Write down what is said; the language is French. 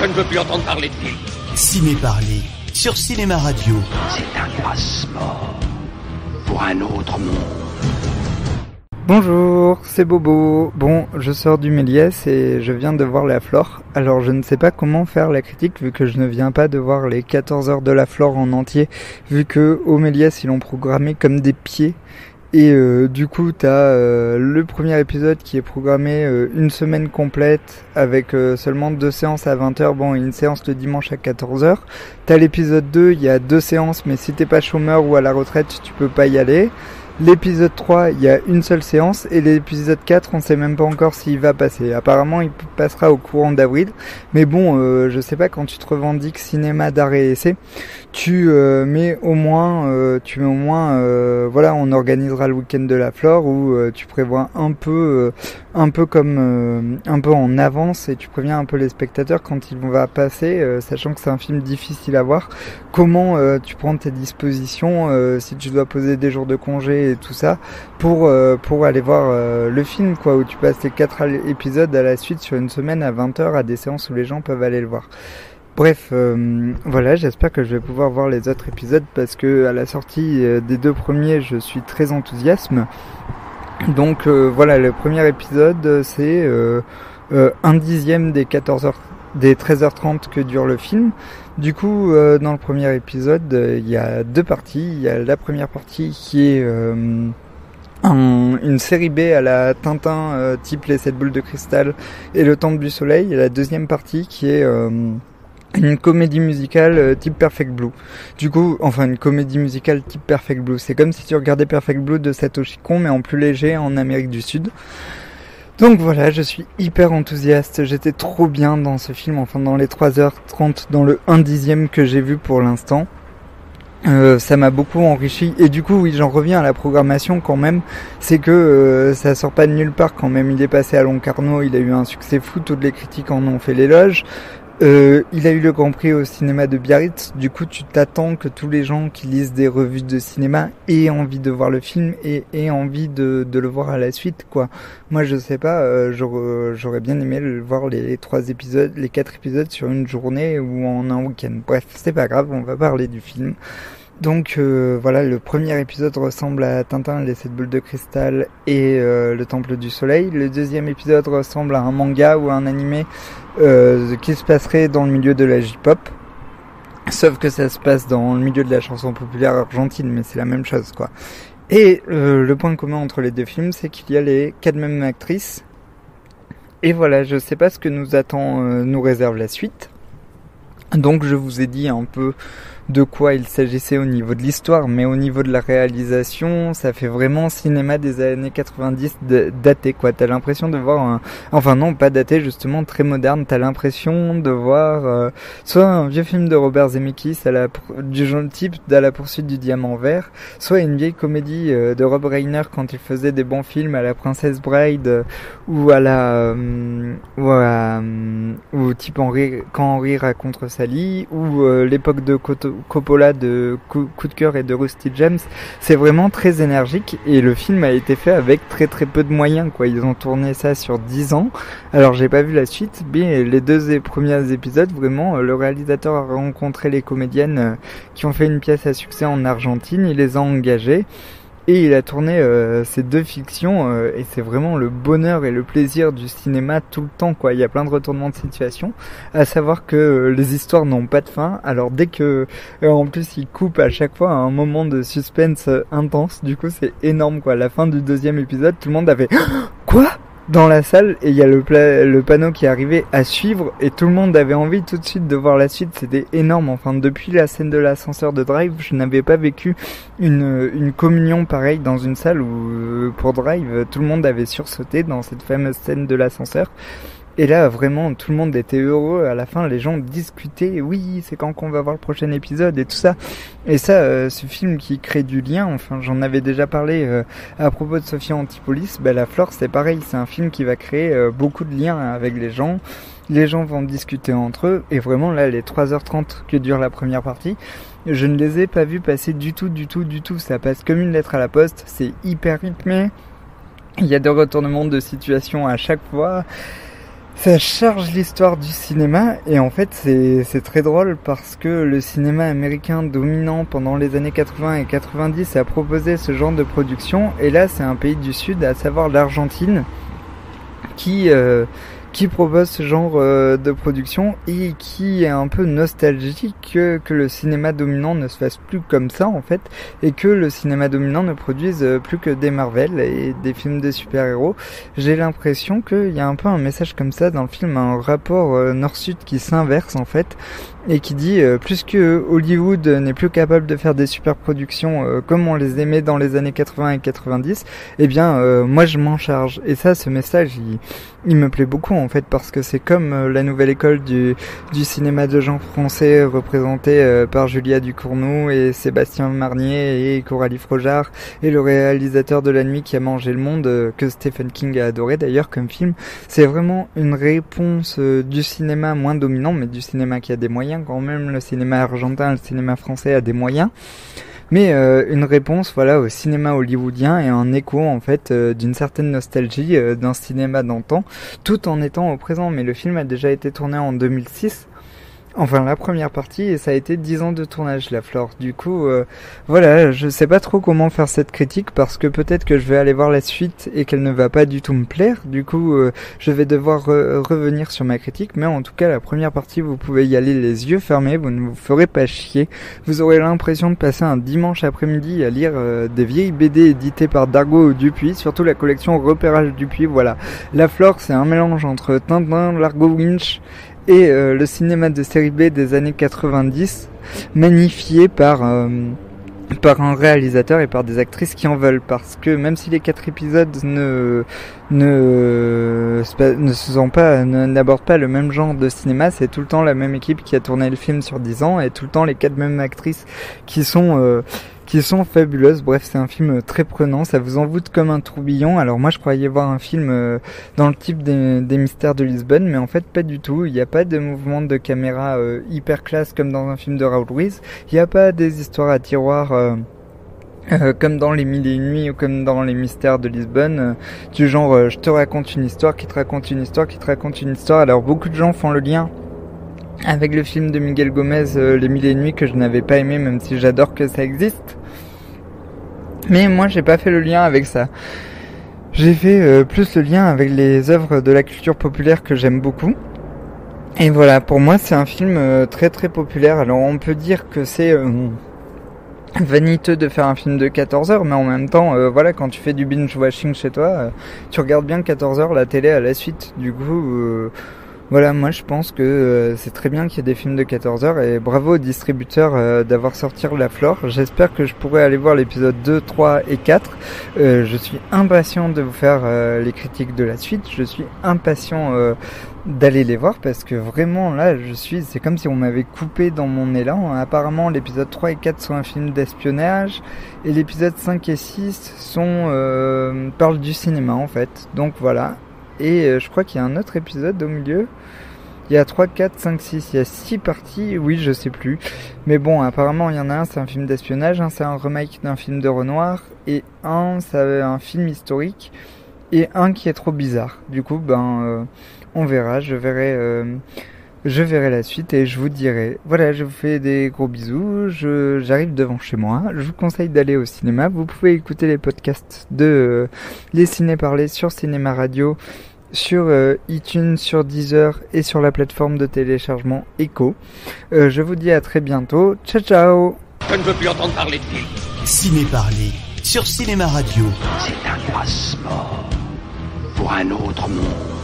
je ne veux plus entendre parler de film. Ciné Parler, sur Cinéma Radio. C'est un passeport pour un autre monde. Bonjour, c'est Bobo. Bon, je sors du Méliès et je viens de voir La Flore. Alors je ne sais pas comment faire la critique vu que je ne viens pas de voir les 14 heures de La Flore en entier, vu que au Méliès ils l'ont programmé comme des pieds. Et du coup t'as le premier épisode qui est programmé une semaine complète avec seulement 2 séances à 20h, bon, une séance le dimanche à 14h. T'as l'épisode 2, il y a 2 séances, mais si t'es pas chômeur ou à la retraite tu peux pas y aller. L'épisode 3, il y a une seule séance, et l'épisode 4, on sait même pas encore s'il va passer. Apparemment, il passera au courant d'avril, mais bon, je sais pas, quand tu te revendiques cinéma d'art et essai, tu mets au moins, voilà, on organisera le week-end de La Flore, où tu prévois un peu comme, un peu en avance, et tu préviens un peu les spectateurs quand il va passer, sachant que c'est un film difficile à voir, comment tu prends tes dispositions, si tu dois poser des jours de congé, et tout ça pour aller voir le film, quoi, où tu passes les 4 épisodes à la suite sur une semaine à 20h à des séances où les gens peuvent aller le voir. Bref, voilà, j'espère que je vais pouvoir voir les autres épisodes parce que à la sortie des 2 premiers, je suis très enthousiaste. Donc voilà, le premier épisode, c'est 1/10 des 14h, des 13h30 que dure le film. Du coup, dans le premier épisode, il y a 2 parties. Il y a la première partie qui est une série B à la Tintin, type Les 7 boules de cristal et Le Temple du Soleil. Et la deuxième partie qui est une comédie musicale type Perfect Blue. Du coup, enfin une comédie musicale type Perfect Blue. C'est comme si tu regardais Perfect Blue de Satoshi Kon, mais en plus léger en Amérique du Sud. Donc voilà, je suis hyper enthousiaste, j'étais trop bien dans ce film, enfin dans les 3h30, dans le 1/10 que j'ai vu pour l'instant. Ça m'a beaucoup enrichi, et du coup oui, j'en reviens à la programmation quand même, c'est que ça sort pas de nulle part quand même. Il est passé à Locarno, il a eu un succès fou, toutes les critiques en ont fait l'éloge. Il a eu le Grand Prix au cinéma de Biarritz. Du coup, tu t'attends que tous les gens qui lisent des revues de cinéma aient envie de voir le film et aient envie de le voir à la suite, quoi. Moi, je sais pas, j'aurais bien aimé voir les 4 épisodes sur une journée ou en un week-end. Bref, c'est pas grave, on va parler du film. Donc voilà, le premier épisode ressemble à Tintin, les 7 boules de cristal et le Temple du Soleil. Le deuxième épisode ressemble à un manga ou à un animé qui se passerait dans le milieu de la J-pop. Sauf que ça se passe dans le milieu de la chanson populaire argentine, mais c'est la même chose, quoi. Et le point commun entre les 2 films, c'est qu'il y a les 4 mêmes actrices. Et voilà, je sais pas ce que nous réserve la suite. Donc je vous ai dit un peu de quoi il s'agissait au niveau de l'histoire, mais au niveau de la réalisation, ça fait vraiment cinéma des années 90 daté, quoi. T'as l'impression de voir enfin non, pas daté, justement, très moderne. T'as l'impression de voir soit un vieux film de Robert Zemeckis du genre type d'À la poursuite du diamant vert, soit une vieille comédie de Rob Reiner quand il faisait des bons films à la Princess Bride ou ou type quand Henri raconte Sally, ou l'époque de Coppola de Coup de cœur et de Rusty James. C'est vraiment très énergique et le film a été fait avec très très peu de moyens, quoi. Ils ont tourné ça sur 10 ans. Alors j'ai pas vu la suite, mais les 2 premiers épisodes, vraiment, le réalisateur a rencontré les comédiennes qui ont fait une pièce à succès en Argentine, il les a engagées. Et il a tourné ces 2 fictions et c'est vraiment le bonheur et le plaisir du cinéma tout le temps, quoi. Il y a plein de retournements de situation, à savoir que les histoires n'ont pas de fin. Alors dès que en plus il coupe à chaque fois un moment de suspense intense, du coup c'est énorme, quoi. À la fin du 2e épisode, tout le monde avait quoi dans la salle, et il y a le panneau qui est arrivé à suivre et tout le monde avait envie tout de suite de voir la suite. C'était énorme. Enfin, depuis la scène de l'ascenseur de Drive, je n'avais pas vécu une communion pareille dans une salle où pour Drive tout le monde avait sursauté dans cette fameuse scène de l'ascenseur. Et là, vraiment, tout le monde était heureux. À la fin, les gens discutaient. Oui, c'est quand qu'on va voir le prochain épisode et tout ça. Et ça, ce film qui crée du lien, enfin, j'en avais déjà parlé à propos de Sophia Antipolis. La Flore, c'est pareil. C'est un film qui va créer beaucoup de liens avec les gens. Les gens vont discuter entre eux. Et vraiment, là, les 3h30 que dure la première partie, je ne les ai pas vus passer du tout. Ça passe comme une lettre à la poste. C'est hyper rythmé. Il y a des retournements de situation à chaque fois. Ça charge l'histoire du cinéma et en fait c'est très drôle parce que le cinéma américain dominant pendant les années 80 et 90 a proposé ce genre de production et là c'est un pays du Sud, à savoir l'Argentine, qui propose ce genre de production et qui est un peu nostalgique que le cinéma dominant ne se fasse plus comme ça en fait et que le cinéma dominant ne produise plus que des Marvel et des films de super-héros. J'ai l'impression qu'il y a un peu un message comme ça dans le film, un rapport nord-sud qui s'inverse en fait et qui dit plus que Hollywood n'est plus capable de faire des super productions comme on les aimait dans les années 80 et 90, eh bien moi je m'en charge. Et ça, ce message il me plaît beaucoup en fait parce que c'est comme la nouvelle école du cinéma de genre français représenté par Julia Ducournau et Sébastien Marnier et Coralie Frojard et le réalisateur de La Nuit qui a mangé le monde que Stephen King a adoré d'ailleurs comme film. C'est vraiment une réponse du cinéma moins dominant mais du cinéma qui a des moyens quand même. Le cinéma argentin, le cinéma français a des moyens. Mais une réponse voilà au cinéma hollywoodien et un écho en fait d'une certaine nostalgie d'un cinéma d'antan tout en étant au présent. Mais le film a déjà été tourné en 2006. Enfin la première partie et ça a été 10 ans de tournage La Flore. Du coup voilà, je sais pas trop comment faire cette critique parce que peut-être que je vais aller voir la suite et qu'elle ne va pas du tout me plaire. Du coup je vais devoir revenir sur ma critique, mais en tout cas la première partie vous pouvez y aller les yeux fermés, vous ne vous ferez pas chier. Vous aurez l'impression de passer un dimanche après-midi à lire des vieilles BD éditées par Dargaud Dupuis, surtout la collection Repérage Dupuis. Voilà, La Flore c'est un mélange entre Tintin, Largo Winch et le cinéma de série B des années 90, magnifié par un réalisateur et par des actrices qui en veulent, parce que même si les 4 épisodes n'abordent pas le même genre de cinéma, c'est tout le temps la même équipe qui a tourné le film sur 10 ans et tout le temps les 4 mêmes actrices qui sont fabuleuses. Bref, c'est un film très prenant, ça vous envoûte comme un tourbillon. Alors moi je croyais voir un film dans le type des Mystères de Lisbonne, mais en fait pas du tout. Il n'y a pas de mouvement de caméra hyper classe comme dans un film de Raoul Ruiz. Il n'y a pas des histoires à tiroir comme dans Les Mille et Une Nuits ou comme dans Les Mystères de Lisbonne, du genre je te raconte une histoire qui te raconte une histoire qui te raconte une histoire. Alors beaucoup de gens font le lien avec le film de Miguel Gomez, Les Mille et Une Nuits, que je n'avais pas aimé, même si j'adore que ça existe. Mais moi, j'ai pas fait le lien avec ça. J'ai fait plus le lien avec les œuvres de la culture populaire que j'aime beaucoup. Et voilà, pour moi, c'est un film très très populaire. Alors, on peut dire que c'est vaniteux de faire un film de 14 heures, mais en même temps, voilà, quand tu fais du binge-watching chez toi, tu regardes bien 14 heures la télé à la suite. Du coup... Voilà, moi je pense que c'est très bien qu'il y ait des films de 14 heures et bravo aux distributeurs d'avoir sorti La Flore. J'espère que je pourrai aller voir l'épisode 2, 3 et 4. Je suis impatient de vous faire les critiques de la suite. Je suis impatient d'aller les voir parce que vraiment là c'est comme si on m'avait coupé dans mon élan. Apparemment l'épisode 3 et 4 sont un film d'espionnage et l'épisode 5 et 6 parlent du cinéma en fait. Donc voilà. Et je crois qu'il y a un autre épisode au milieu. Il y a 3, 4, 5, 6. Il y a 6 parties. Oui, je sais plus. Mais bon, apparemment, il y en a un, c'est un film d'espionnage. Un, c'est un remake d'un film de Renoir. Et un, c'est un film historique. Et un qui est trop bizarre. Du coup, on verra. Je verrai la suite et je vous dirai. Voilà, je vous fais des gros bisous. J'arrive devant chez moi. Je vous conseille d'aller au cinéma. Vous pouvez écouter les podcasts de Les Ciné Parlés sur Cinéma Radio, sur iTunes, sur Deezer et sur la plateforme de téléchargement Echo. Je vous dis à très bientôt. Ciao, ciao. Je ne veux plus entendre parler de lui. Ciné Parlés sur Cinéma Radio. C'est un passeport pour un autre monde.